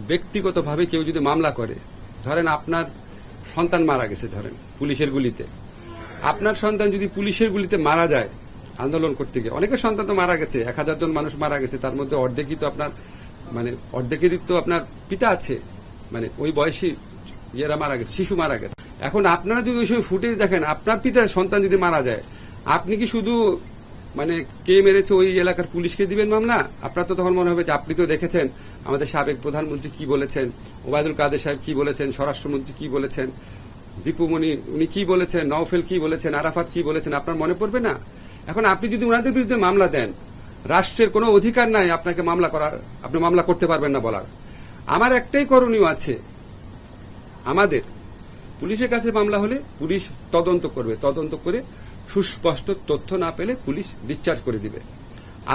ব্যক্তিগতভাবে কেউ যদি মামলা করে, ধরেন আপনার সন্তান মারা গেছে, ধরেন পুলিশের গুলিতে, আপনার সন্তান যদি পুলিশের গুলিতে মারা যায় আন্দোলন করতে গিয়ে, অনেকের সন্তান তো মারা গেছে, 1000 জন মানুষ মারা গেছে, তার মধ্যে অর্ধেকই তো আপনার অর্ধেকেরই তো আপনার পিতা আছে, ওই বয়সী ইয়েরা মারা গেছে, শিশু মারা গেছে। এখন আপনারা যদি ওই সময় ফুটেজ দেখেন, আপনার পিতার সন্তান যদি মারা যায়, আপনি কি শুধু কে মেরেছে ওই এলাকার পুলিশকে দিবেন মামলা? আপনার তো তখন মনে হবে যে আপনি তো দেখেছেন আমাদের সাবেক প্রধানমন্ত্রী কি বলেছেন, ওবায়দুল কাদের সাহেব কি বলেছেন, স্বরাষ্ট্রমন্ত্রী কি বলেছেন, দীপুমণি উনি কি বলেছেন, নওফেল কি বলেছেন, আরাফাত কি বলেছেন, আপনার মনে পড়বে না? এখন আপনি যদি ওনাদের বিরুদ্ধে মামলা দেন, রাষ্ট্রের কোনো অধিকার নাই আপনাকে মামলা করার, আপনি মামলা করতে পারবেন না বলার। আমার একটাই করণীয় আছে, আমাদের পুলিশের কাছে মামলা হলে পুলিশ তদন্ত করবে, তদন্ত করে সুস্পষ্ট তথ্য না পেলে পুলিশ ডিসচার্জ করে দিবে।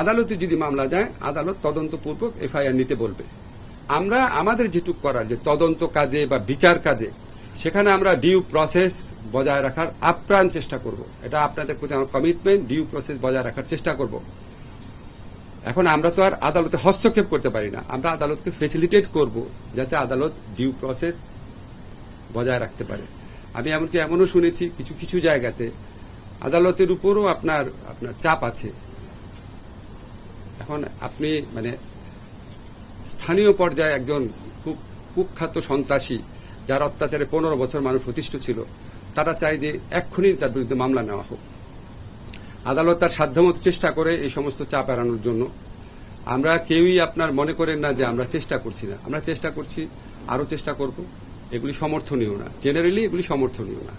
আদালতে যদি মামলা যায়, আদালত তদন্তপূর্বক এফআইআর নিতে বলবে। আমরা আমাদের যেটুকু করার, যে তদন্ত কাজে বা বিচার কাজে, সেখানে আমরা ডিউ প্রসেস বজায় রাখার আপ্রাণ চেষ্টা করব। এটা আপনাদের প্রতি আমার কমিটমেন্ট, ডিউ প্রসেস বজায় রাখার চেষ্টা করব। এখন আমরা তো আর আদালতে হস্তক্ষেপ করতে পারি না, আমরা আদালতকে ফেসিলিটেট করব যাতে আদালত ডিউ প্রসেস বজায় রাখতে পারে। আমি এমনকি এমনও শুনেছি কিছু কিছু জায়গাতে আদালতের উপরও আপনার চাপ আছে। এখন আপনি স্থানীয় পর্যায়ে একজন খুব কুখ্যাত সন্ত্রাসী, যার অত্যাচারে 15 বছর মানুষ অতিষ্ঠ ছিল, তারা চায় যে এক্ষুনি তার বিরুদ্ধে মামলা নেওয়া হোক। আদালত তার সাধ্যমতো চেষ্টা করে এই সমস্ত চাপ এড়ানোর জন্য। আমরা কেউই আপনার মনে করেন না যে আমরা চেষ্টা করছি না, আমরা চেষ্টা করছি, আরো চেষ্টা করব। এগুলি সমর্থনীয় না, জেনারেলি এগুলি সমর্থনীয় না।